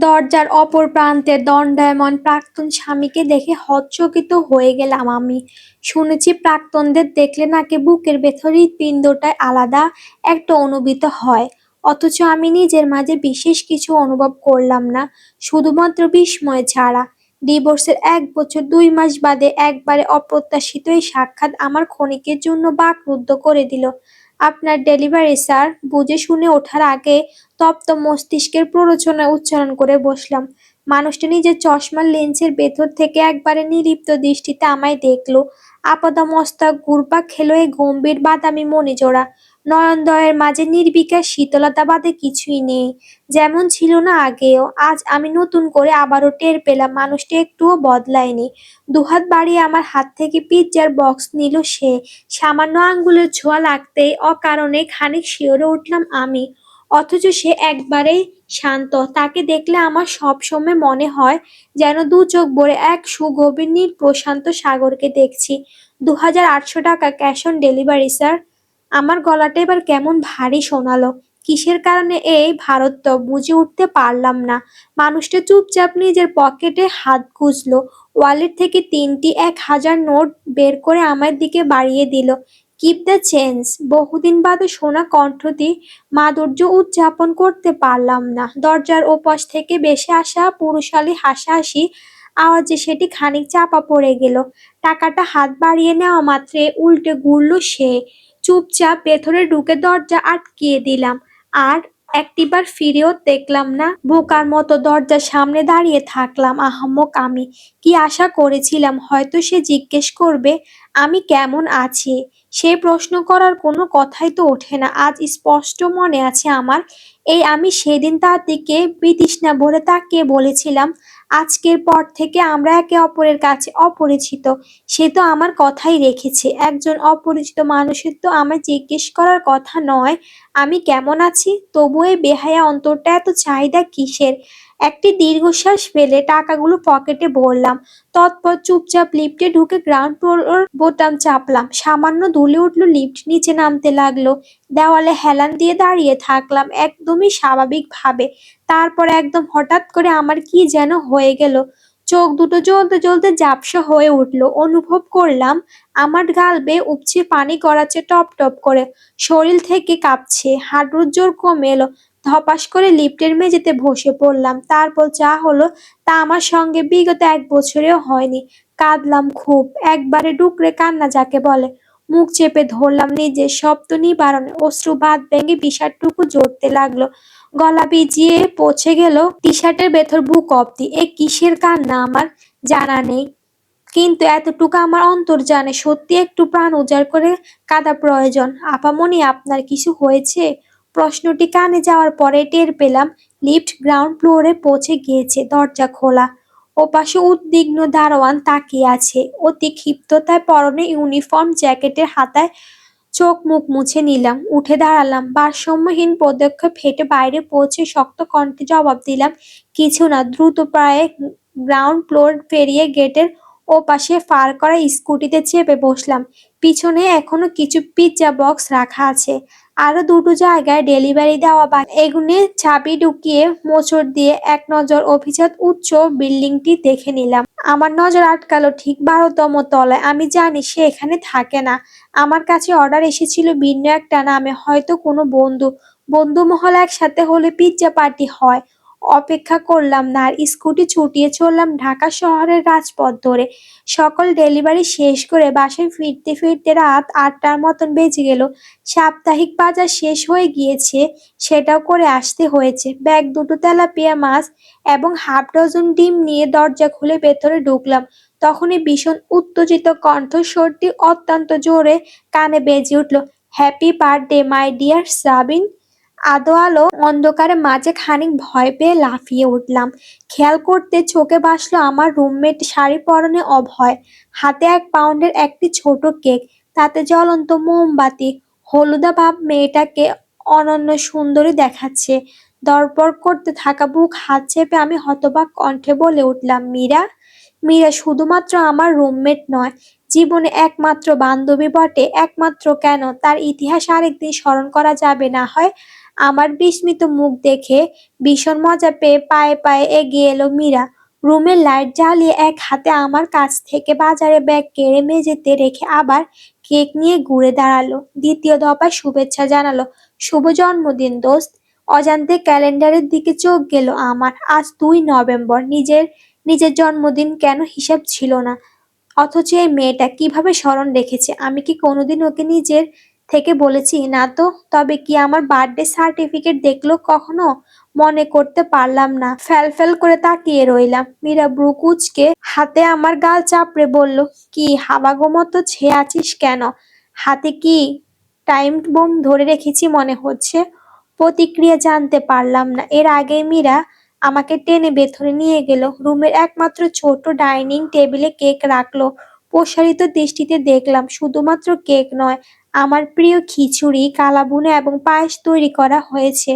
দরজার অপর প্রান্তে দণ্ডায়মান প্রাক্তন স্বামীকে দেখে হতচকিত হয়ে গেলাম আমি। শুনেছি প্রাক্তনদের দেখলে নাকি বুকের ভেতর হৃৎপিণ্ডটায় আলাদা একটা অনুভূত হয়। অথচ আমি নিজের মাঝে বিশেষ কিছু অনুভব করলাম না, শুধুমাত্র বিস্ময় ছাড়া। ডিভোর্সের ১ বছর ২ মাস বাদে একবারে অপ্রত্যাশিত এই সাক্ষাৎ আমার ক্ষণিকের জন্য বাকরুদ্ধ করে দিল। আপনার ডেলিভারি স্যার, বুঝে শুনে ওঠার আগে তপ্ত মস্তিষ্কের প্ররোচনায় উচ্চারণ করে বসলাম। মানুষটা নিজের চশমার লেন্সের ভেতর থেকে একবারে নির্লিপ্ত দৃষ্টিতে আমায় দেখল। আপাদমস্তক ঘুরপাক খেল এই গম্ভীর বাদামি মণিজোড়া। নয়নদ্বয়ের মাঝে নির্বিকার শীতলতা বাদে কিছুই নেই, যেমন ছিল না আগেও। আজ আমি নতুন করে আবারও টের পেলাম মানুষটা একটুও বদলায়নি। দুহাত বাড়িয়ে আমার হাত থেকে পিৎজার বক্স নিল সে। সামান্য আঙ্গুলের ছোঁয়া লাগতেই অকারণে খানিক শিহরে উঠলাম আমি। অথচ সে একবারেই শান্ত। তাকে দেখলে আমার সবসময় মনে হয় যেন দু চোখ ভরে এক সুগভীর নীল প্রশান্ত সাগরকে দেখছি। ২,৮০০ টাকা ক্যাশ অন ডেলিভারি স্যার। আমার গলাটা এবার কেমন ভারী শোনালো। কিসের কারণে এই ভারত্ব বুঝে উঠতে পারলাম না। মানুষটা চুপচাপ নিজের পকেটে হাত গুজল। ওয়ালেট থেকে ৩টি ১,০০০ নোট বের করে আমার দিকে বাড়িয়ে দিল। Keep the change. বহুদিন বাদে শোনা কণ্ঠটি মাধুর্য উদযাপন করতে পারলাম না। দরজার ওপাশ থেকে ভেসে আসা পুরুষালী হাসাহাসি আওয়াজে সেটি খানিক চাপা পড়ে গেল। টাকাটা হাত বাড়িয়ে নেওয়া মাত্রে উল্টে ঘুরল সে। চুপচাপ ভেতরে ঢুকে দরজা আটকিয়ে দিলাম। আর একটিবার ফিরেও দেখলাম না। বোকার মতো দরজার সামনে দাঁড়িয়ে থাকলাম। আহাম্মক আমি। কি আশা করেছিলাম হয়তো সে জিজ্ঞেস করবে আমি কেমন আছি। সে প্রশ্ন করার কোনো কথাই তো ওঠে না। আজ স্পষ্ট মনে আছে আমার, এই আমি সেদিন তার দিকে বিতৃষ্ণা ভরে তাকিয়ে বলেছিলাম, আজকের পর থেকে আমরা একে অপরের কাছে অপরিচিত। সে তো আমার কথাই রেখেছে। একজন অপরিচিত মানুষের তো আমায় জিজ্ঞেস করার কথা নয় আমি কেমন আছি। তবু এই বেহায়া অন্তরটা এত চাহিদা কিসের? একটি দীর্ঘশ্বাস ফেলে টাকাগুলো পকেটে ভরলাম। তৎপর চুপচাপ লিফটে ঢুকে গ্রাউন্ড ফ্লোর বোতাম চাপলাম। সামান্য দুলে উঠল লিফট, নিচে নামতে লাগলো। দেওয়ালে হেলান দিয়ে দাঁড়িয়ে থাকলাম একদমই স্বাভাবিকভাবে। তারপর একদম হঠাৎ করে আমার কি যেন হয়ে গেল। চোখ দুটো জ্বলতে জ্বলতে ঝাপসা হয়ে উঠল। অনুভব করলাম আমার গাল বেয়ে উপচে পানি গড়াচ্ছে টপ টপ করে। শরীর থেকে কাঁপছে, হাঁটুর জোর কমে এলো। ধপাস করে লিফটের মেঝেতে বসে পড়লাম। তারপর যা হলো তা আমার সঙ্গে বিগত ১ বছরেও হয়নি। কাঁদলাম খুব, একবারে ডুকরে কান্না যাকে বলে। মুখ চেপে ধরলাম নিজের শব্দ নিবারণে। অশ্রু বাঁধ ভেঙে বিষাদটুকু জড়তে লাগলো। গলা ভিজিয়ে পৌঁছে গেল টি-শার্টের ভেতর বুক অব্দি। এ কিসের কান্না আমার জানা নেই, কিন্তু এতটুকু আমার অন্তর জানে, সত্যি একটু প্রাণ উজাড় করে কাঁদা প্রয়োজন। আপামনি, আপনার কিছু হয়েছে? প্রশ্নটি কানে যাওয়ার পরে টের পেলাম লিফট গ্রাউন্ড ফ্লোরে পৌঁছে গিয়েছে। দরজা খোলা। ওপাশে উদ্বিগ্ন দারোয়ান তাকিয়ে আছে অতি ক্ষিপ্ততায়। পরনে ইউনিফর্ম, জ্যাকেটের হাতায় চোখ মুখ মুছে নিলাম। উঠে দাঁড়ালাম। ভারসাম্যহীন পদক্ষেপ হেঁটে বাইরে পৌঁছে শক্ত কণ্ঠে জবাব দিলাম, কিছু না। দ্রুত পায়ে গ্রাউন্ড ফ্লোর পেরিয়ে গেটের ওপাশে পার করা স্কুটিতে চেপে বসলাম। পিছনে এখনো কিছু পিৎজা বক্স রাখা আছে। আরো দুটো জায়গায় ডেলিভারি দেওয়া বাকি। এগুনে চাবি ঢুকিয়ে মোচড় দিয়ে এক নজর অভিজাত উচ্চ বিল্ডিংটি দেখে নিলাম। আমার নজর আটকালো ঠিক ১২তম তলায়। আমি জানি সে এখানে থাকে না। আমার কাছে অর্ডার এসেছিল ভিন্ন একটা নামে, হয়তো কোনো বন্ধুমহল একসাথে হলে পিৎজা পার্টি হয়। অপেক্ষা করলাম না আর, স্কুটি ছুটিয়ে চললাম ঢাকা শহরের রাজপথ ধরে। সকল ডেলিভারি শেষ করে বাসায় ফিরতে ফিরতে রাত ৮টার মতন বেজে গেল। সাপ্তাহিক বাজার শেষ হয়ে গিয়েছে, সেটাও করে আসতে হয়েছে। ব্যাগ দুটো তেলাপিয়া মাছ এবং হাফ ডজন ডিম নিয়ে দরজা খুলে ভেতরে ঢুকলাম। তখনই ভীষণ উত্তেজিত কণ্ঠস্বরটি অত্যন্ত জোরে কানে বেজে উঠল, happy birthday my dear Sabin. আদো আলো অন্ধকারে মাঝে খানিক ভয় পেয়ে লাফিয়ে উঠলাম। খেয়াল করতে চোখে ভাসলো আমার রুমমেট, শাড়ি পরনে অভয়, হাতে ১ পাউন্ডের একটি ছোট কেক, তাতে জ্বলন্ত মোমবাতি। হলুদা ভাব মেয়েটাকে অনন্য সুন্দরী দেখাচ্ছে। দরপর করতে থাকা বুক হাত চেপে আমি হতবাক কণ্ঠে বলে উঠলাম, মীরা। মীরা শুধুমাত্র আমার রুমমেট নয়, জীবনে একমাত্র বান্ধবী বটে। একমাত্র কেন, তার ইতিহাস আরেকদিন স্মরণ করা যাবে না হয়। আমার বিস্মিত মুখ দেখে ভীষণ মজা পেয়ে পায়ে পায়ে এগিয়ে এলো মীরা। রুমের লাইট জ্বালিয়ে এক হাতে আমার কাছ থেকে বাজারে ব্যাগ কেড়ে মেঝেতে রেখে আবার কেক নিয়ে ঘুরে দাঁড়ালো। দ্বিতীয় দফায় শুভেচ্ছা জানালো। শুভ জন্মদিন দোস্ত। অজান্তে ক্যালেন্ডারের দিকে চোখ গেল আমার। আজ 2 নভেম্বর। নিজের জন্মদিন কেন হিসাব ছিল না। অথচ এই মেয়েটা কিভাবে স্মরণ রেখেছে। আমি কি কোনোদিন ওকে নিজের থেকে বলেছি? না তো। তবে কি আমার বার্থডে সার্টিফিকেট দেখলো কখনো? মনে করতে পারলাম না। ফ্যাল করে তাকিয়ে রইলাম। মীরা ব্রু কুঁচকে হাতে আমার গাল চাপড়ে বলল, কি হাবাগো মতো ছেয়ে আছিস কেন? হাতে কি টাইম বোম ধরে রেখেছি মনে হচ্ছে? প্রতিক্রিয়া জানতে পারলাম না। এর আগে মীরা আমাকে টেনে ভেতরে নিয়ে গেল। রুমের একমাত্র ছোট ডাইনিং টেবিলে কেক রাখলো। প্রসারিত দৃষ্টিতে দেখলাম শুধুমাত্র কেক নয়, আমার প্রিয় খিচুড়ি, কালাভুনা এবং পায়েস তৈরি করা হয়েছে।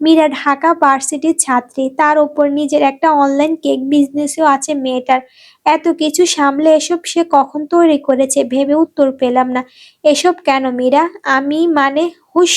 মীরা ঢাকা ভার্সিটির ছাত্রী, তার ওপর নিজের একটা অনলাইন কেক বিজনেসও আছে মেয়েটার। এত কিছু সামলে এসব সে কখন তৈরি করেছে ভেবে উত্তর পেলাম না। এসব কেন মীরা? আমি মানে হুশ,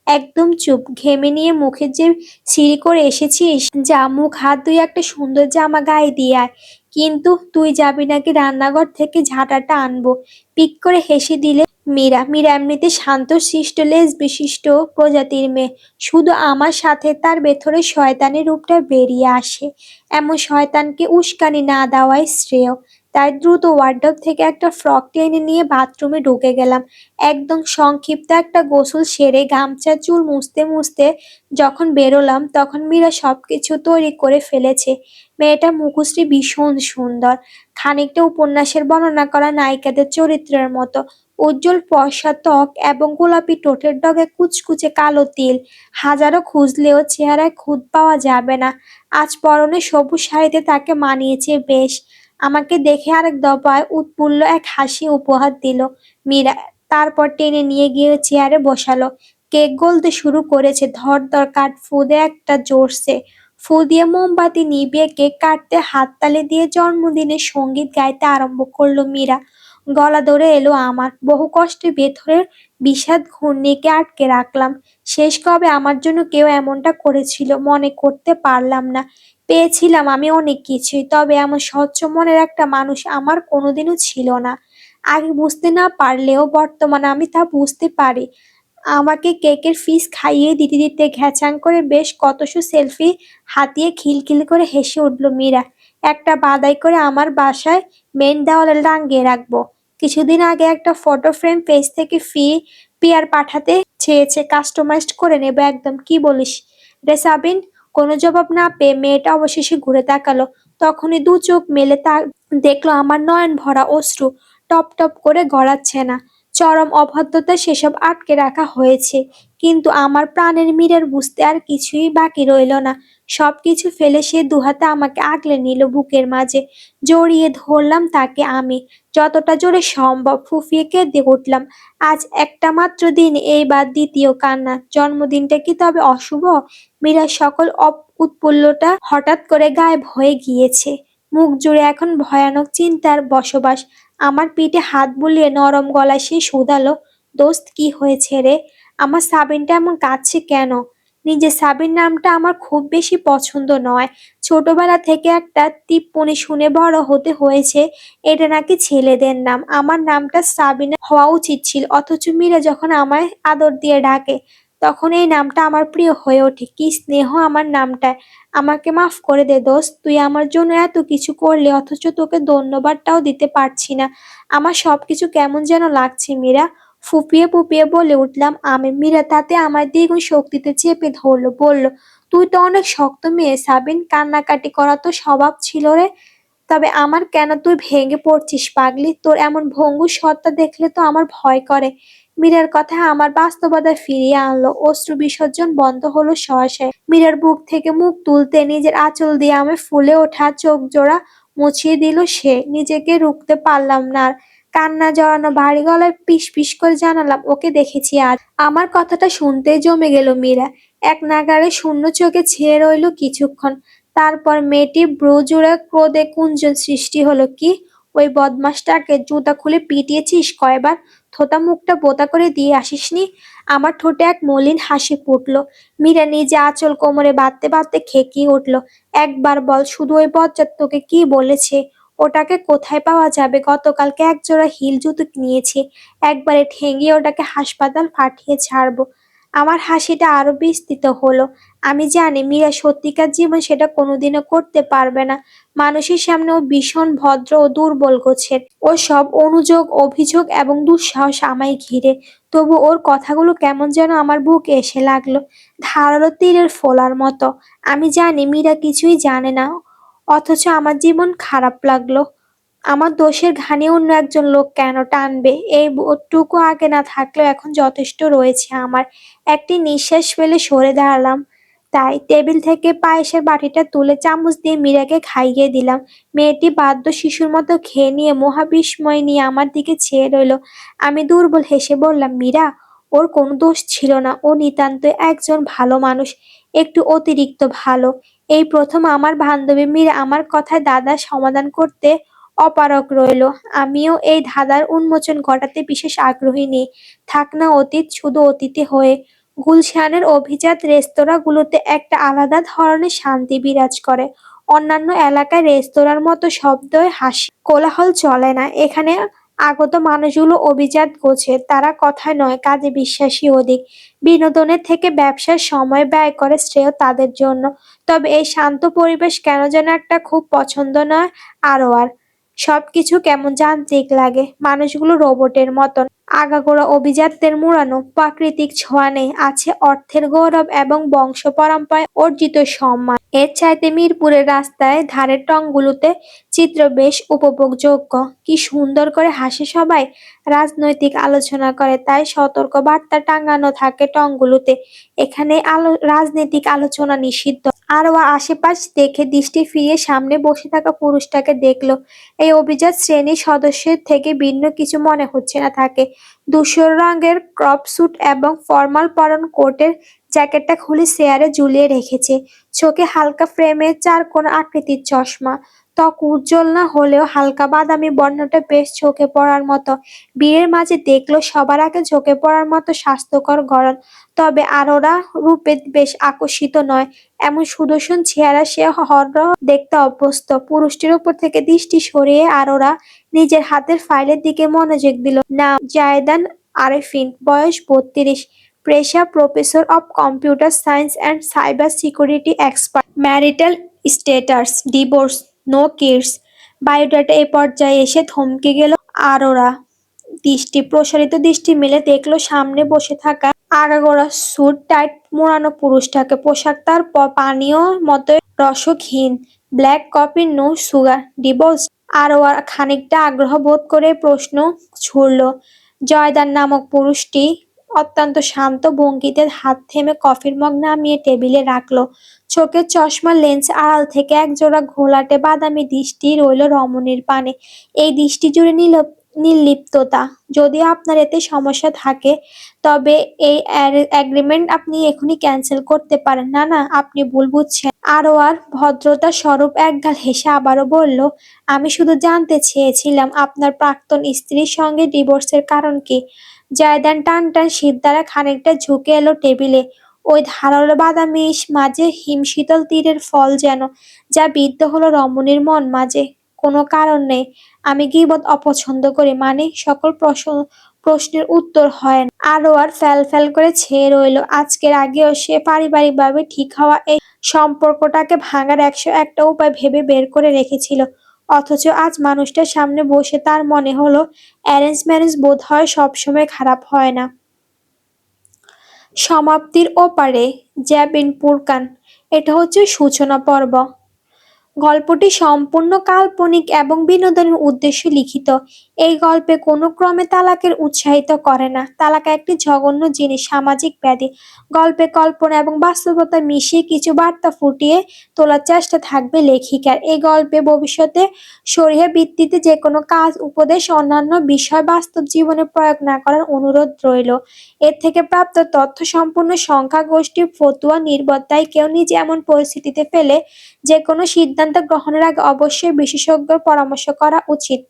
একদম চুপ। ঘেমে নিয়ে মুখে যে সিঁড়ি করে এসেছিস, যা মুখ হাত ধুয়ে একটা সুন্দর জামা গায়ে দিয়ে আয়। কিন্তু তুই যাবি নাকি রান্নাঘর থেকে ঝাঁটাটা আনবো? পিক করে হেসে দিলে মীরা। মীরা এমনিতে শান্ত শিষ্ট লেজ বিশিষ্ট প্রজাতির মেয়ে। শুধু আমার সাথে তার ভেতরে শয়তানি রূপটা বেরিয়ে আসে। এমন শয়তানকে উস্কানি না দেওয়াই শ্রেয়। তাই দ্রুত ওয়ার্ডরোব থেকে একটা ফ্রক টেনে নিয়ে বাথরুমে ঢুকে গেলাম। একদম সংক্ষিপ্ত একটা গোসল সেরে গামছা চুল মুছতে মুছতে যখন বেরোলাম তখন মীরা সবকিছু তৈরি করে ফেলেছে। মেয়েটা মুখশ্রী ভীষণ সুন্দর, খানিকটা উপন্যাসের বর্ণনা করা নায়িকাদের চরিত্রের মতো। উজ্জ্বল ফর্সা ত্বক এবং গোলাপি ঠোঁটের ডগে কুচকুচে কালো তিল। হাজারো খুঁজলেও চেহারায় খুঁত পাওয়া যাবে না। আজ পরনে সবুজ শাড়িতে তাকে মানিয়েছে বেশ। আমাকে দেখে আরেক দফায় উৎফুল্ল এক হাসি উপহার দিল মীরা। তারপর টেনে নিয়ে গিয়ে চেয়ারে বসালো। কেক গলতে শুরু করেছে। ধর কাঠ ফু দিয়ে একটা জোরছে। ফু দিয়ে মোমবাতি নিভিয়ে কেক কাটতে হাততালি দিয়ে জন্মদিনের সঙ্গীত গাইতে আরম্ভ করলো মীরা। গলা ধরে এলো আমার। বহু কষ্টে ভেতরের বিষাদ ঘূর্ণিকে আটকে রাখলাম। শেষ কবে আমার জন্য কেউ এমনটা করেছিল মনে করতে পারলাম না। পেয়েছিলাম আমি অনেক কিছুই, তবে এমন স্বচ্ছ মনের একটা মানুষ আমার কোনোদিনও ছিল না। আগে বুঝতে না পারলেও বর্তমানে আমি তা বুঝতে পারি। আমাকে কেকের পিস খাইয়ে দিতে দিতে ঘ্যাচাং করে বেশ কতশো সেলফি হাতিয়ে খিলখিল করে হেসে উঠল মীরা। একটা বাদাই করে আমার বাসায় মেন দেওয়ালে টাঙিয়ে রাখবো। কিছুদিন আগে একটা ফটো ফ্রেম পেজ থেকে পিয়ার পাঠাতে চেয়েছে, কাস্টমাইজড করে নেবো একদম। কি বলিস রে সাবিন? কোনো জবাব না পেয়ে মেয়েটা অবশেষে ঘুরে তাকালো। তখনই দু চোখ মেলে তা দেখলো আমার নয়ন ভরা অশ্রু টপ টপ করে গড়াচ্ছে না। চরম অভদ্রতায় সেসব আটকে রাখা হয়েছে। কিন্তু আমার প্রাণের মীরার বুঝতে আর কিছুই বাকি রইল না। সবকিছু ফেলে সে দুহাতে আমাকে আগলে নিল বুকের মাঝে। জড়িয়ে ধরলাম তাকে আমি, যতটা জোরে সম্ভব। ফুঁফিয়ে কেঁদে উঠলাম। আজ একটা মাত্র দিন, এইবার দ্বিতীয় কান্না। জন্মদিনটা কি তবে অশুভ? মীরার সকল উৎফুল্লতা হঠাৎ করে গায়েব হয়ে গিয়েছে। মুখ জুড়ে এখন ভয়ানক চিন্তার বসবাস। আমার পিঠে হাত বুলিয়ে নরম গলায় সে শুধালো, দোস্ত কি হয়েছে রে? আমার সাবিনটা এমন কাঁদছে কেন? নিজের সাবিন নামটা আমার খুব বেশি পছন্দ নয়। ছোটবেলা থেকে একটা টিপ্পনি শুনে বড় হতে হয়েছে এটা নাকি ছেলেদের নাম। আমার নামটা সাবিনা হওয়া উচিত ছিল, অথচ মীরা যখন আমায় আদর দিয়ে ডাকে তখন এই নামটা আমার প্রিয় হয়ে ওঠে। কি স্নেহ আমার নামটায়। আমাকে মাফ করে দে দোস্ত, তুই আমার জন্য এত কিছু করলি অথচ তোকে ধন্যবাদটাও দিতে পারছি না। আমার সবকিছু কেমন যেন লাগছে মীরা। ফুপিয়ে ফুপিয়ে বলে উঠলাম আমি। মীরা তাতে আমার দ্বিগুণ শক্তিতে চেপে ধরলো, বলল, তুই তো অনেক শক্ত মেয়ে সাবিন, কান্নাকাটি করা তো স্বভাব ছিল রে। তবে আমার কেন তুই ভেঙে পড়ছিস পাগলি? তোর এমন ভঙ্গুর সত্তা দেখলে তো আমার ভয় করে। মীরার কথা আমার বাস্তবতায় ফিরিয়ে আনলো। অশ্রু বিসর্জন বন্ধ হলো সহসায়। মীরার বুক থেকে মুখ তুলতে নিজের আঁচল দিয়ে আমার ফুলে ওঠা চোখ জোড়া মুছিয়ে দিল সে। নিজেকে রুখতে পারলাম না আর। কান্না জড়ানো ভারী গলায় পিস পিস করে জানালাম, ওকে দেখেছি আজ। আমার কথাটা শুনতেই জমে গেল মীরা। এক নাগাড়ে শূন্য চোখে ছেয়ে রইল কিছুক্ষণ। তারপর মেয়েটি ব্রু জুড়ে ক্রোধে কুঞ্চন সৃষ্টি হলো। কি, ওই বদমাসটাকে জুতা খুলে পিটিয়েছিস কয়বার? ব্যর্থতা মুখটা বোতা করে দিয়ে আসিসনি? আমার ঠোঁটে এক মলিন হাসি ফুটল। মীরা নিজে আঁচল কোমরে বাঁধতে বাঁধতে খেকিয়ে উঠল। একবার বল, শুধু ওই বজ্জাত তোকে কি বলেছে? ওটাকে কোথায় পাওয়া যাবে? গতকালকে একজোড়া হিল জুতো নিয়েছি, একবারে ঠেঙিয়ে ওটাকে হাসপাতাল পাঠিয়ে ছাড়বো। আমার হাসিটা আরো বিস্তৃত হলো। আমি জানি মীরা সত্যিকার জীবন সেটা কোনোদিনও করতে পারবে না। মানুষের সামনে ও ভীষণ ভদ্র ও দুর্বল গোছের। ও সব অনুযোগ, অভিযোগ এবং দুঃসাহস আমায় ঘিরে। তবু ওর কথাগুলো কেমন যেন আমার বুকে এসে লাগলো, ধারালো তীরের ফোলার মতো। আমি জানি মীরা কিছুই জানে না, অথচ আমার জীবন খারাপ লাগলো। আমার দোষের ঘানি অন্য একজন লোক কেন টানবে? এই বোধটুকু আগে না থাকলেও এখন যথেষ্ট রয়েছে আমার। একটি নিঃশ্বাস ফেলে সরে দাঁড়ালাম। তাই টেবিল থেকে পায়েসের বাটিটা তুলে চামচ দিয়ে মীরাকে খাইয়ে দিলাম। মেয়েটি বাধ্য শিশুর মতো খেয়ে নিয়ে মহাবিস্ময় নিয়ে আমার দিকে চেয়ে রইল। আমি দুর্বল হেসে বললাম, মীরা, ওর কোনো দোষ ছিল না। ও নিতান্ত একজন ভালো মানুষ, একটু অতিরিক্ত ভালো। এই প্রথম আমার বান্ধবী মীরা আমার কথায় দাদার সমাধান করতে অপারগ রইল। আমিও এই ধাঁধার উন্মোচন ঘটাতে বিশেষ আগ্রহী নেই। থাক না অতীত শুধু অতীতে হয়ে। গুলশানের অভিজাত রেস্তোরাঁগুলোতে একটা আলাদা ধরনের শান্তি বিরাজ করে। অন্যান্য এলাকায় রেস্তোরাঁর মতো শব্দে হাসি কোলাহল চলে না। এখানে আগত মানুষগুলো অভিজাত গোছের, তারা কথায় নয় কাজে বিশ্বাসী অধিক। বিনোদনের থেকে ব্যবসার সময় ব্যয় করে শ্রেয় তাদের জন্য। তবে এই শান্ত পরিবেশ কেন যেন একটা খুব পছন্দ নয়। আর সবকিছু কেমন যান্ত্রিক লাগে, মানুষগুলো রোবটের মতন। আগাগোড়া অভিজাতদের মুড়ানো, প্রাকৃতিক ছোঁয়া নেই, আছে অর্থের গৌরব এবং বংশ পরম্পরায় অর্জিত সম্মান। এর চাইতে মিরপুরের রাস্তায় ধারের টঙগুলোতে চিত্র বেশ উপভোগযোগ্য। কি সুন্দর করে হাসে সবাই, রাজনৈতিক আলোচনা করে, তাই সতর্ক বার্তা টাঙানো থাকে টঙগুলোতে। এখানে রাজনৈতিক আলোচনা নিষিদ্ধ। আরোয়া আশেপাশ দেখে দৃষ্টি ফিরিয়ে সামনে বসে থাকা পুরুষটাকে দেখল। এই অভিজাত শ্রেণীর সদস্যের থেকে ভিন্ন কিছু মনে হচ্ছে না তাকে। ধূসর রঙের ক্রপ স্যুট এবং ফরমাল পরন কোটের জ্যাকেটটা খুলে চেয়ারে ঝুলিয়ে রেখেছে। চোখে হালকা ফ্রেমের চারকোনা আকৃতির চশমা। ত্বক উজ্জ্বল না হলেও হালকা বাদামি বর্ণটা বেশ চোখে পড়ার মতো। ভিড়ের মাঝে দেখলো সবার আগে চোখে পড়ার মতো স্বাস্থ্যকর গড়ন। তবে আরোরা রূপে বেশ আকর্ষিত নয়। এমন সুদর্শন চেহারা সে হরহ দেখতে অভ্যস্ত। পুরুষটির উপর থেকে দৃষ্টি সরিয়ে আরোরা নিজের হাতের ফাইলের দিকে মনোযোগ দিল। নাম জায়েদান আরেফিন, বয়স 32, পেশা professor of computer science and cyber security expert, marital status divorce, no kids. Biodata এ পর্যায়ে এসে থমকে গেল আরোরা। প্রসারিত দৃষ্টি মেলে দেখলো সামনে বসে থাকা আগাগোড়া স্যুট টাইট মোড়ানো পুরুষটাকে। পোশাক তার পানীয় মতো রসহীন, black coffee, no sugar, divorce. আরও খানিকটা আগ্রহ বোধ করে প্রশ্ন ছুড়ল। জয়দান নামক পুরুষটি অত্যন্ত শান্ত ভঙ্গিতে হাত থেমে কফির মগ নামিয়ে টেবিলে রাখলো। চোখের চশমার লেন্স আড়াল থেকে একজোড়া ঘোলাটে বাদামি দৃষ্টি রইল রমণীর পানে। এই দৃষ্টি জুড়ে নির্লিপ্ততা। যদি আপনার এতে সমস্যা থাকে তবে এই এগ্রিমেন্ট আপনি এখনই ক্যান্সেল করতে পারেন। না না, আপনি ভুল বুঝছেন। আরোয়ার ভদ্রতা স্বরূপ একগাল হেসে আবারও বলল, আমি শুধু জানতে চেয়েছিলাম আপনার প্রাক্তন স্ত্রীর সঙ্গে ডিভোর্সের কারণ কি? জায়দান টান টান শির দ্বারা খানিকটা ঝুঁকে এলো টেবিলে। ওই ধারালো বাদামি মাঝে হিমশীতল তীরের ফল যেন, যা বিদ্ধ হলো রমণীর মন মাঝে। কোনো কারণ নেই। আমি গীবত অপছন্দ করি। মানে? সকল প্রশ্নের উত্তর হয় না। আরোয়ার ফ্যাল ফ্যাল করে ছেয়ে রইল। আজকের আগেও সে পারিবারিকভাবে ঠিক হওয়া এই সম্পর্কটাকে ভাঙার 101টা উপায় ভেবে বের করে রেখেছিল। অথচ আজ মানুষটার সামনে বসে তার মনে হলো অ্যারেঞ্জ ম্যারেজ বোধহয় সবসময় খারাপ হয় না। সমাপ্তির ওপারে জ্যাবিন পুরকান। এটা হচ্ছে সূচনা পর্ব। গল্পটি সম্পূর্ণ কাল্পনিক এবং বিনোদনের উদ্দেশ্যে লিখিত। এই গল্পে কোনো ক্রমে তালাকের উৎসাহিত করে না। তালাক একটি জঘন্য জিনিস, সামাজিক ব্যাধি। গল্পে কল্পনা এবং বাস্তবতা মিশিয়ে কিছু বার্তা ফুটিয়ে তোলার চেষ্টা থাকবে লেখিকার। এই গল্পে ভবিষ্যতে শরিয়া ভিত্তিতে যে কোনো কাজ, উপদেশ, অন্যান্য বিষয় বাস্তব জীবনে প্রয়োগ না করার অনুরোধ রইল। এর থেকে প্রাপ্ত তথ্য সম্পূর্ণ সংখ্যাগোষ্ঠীর ফতুয়া নির্ভর, তাই কেউ নিজে এমন পরিস্থিতিতে ফেলে যে কোনো সিদ্ধান্ত গ্রহণের আগে অবশ্যই বিশেষজ্ঞের পরামর্শ করা উচিত।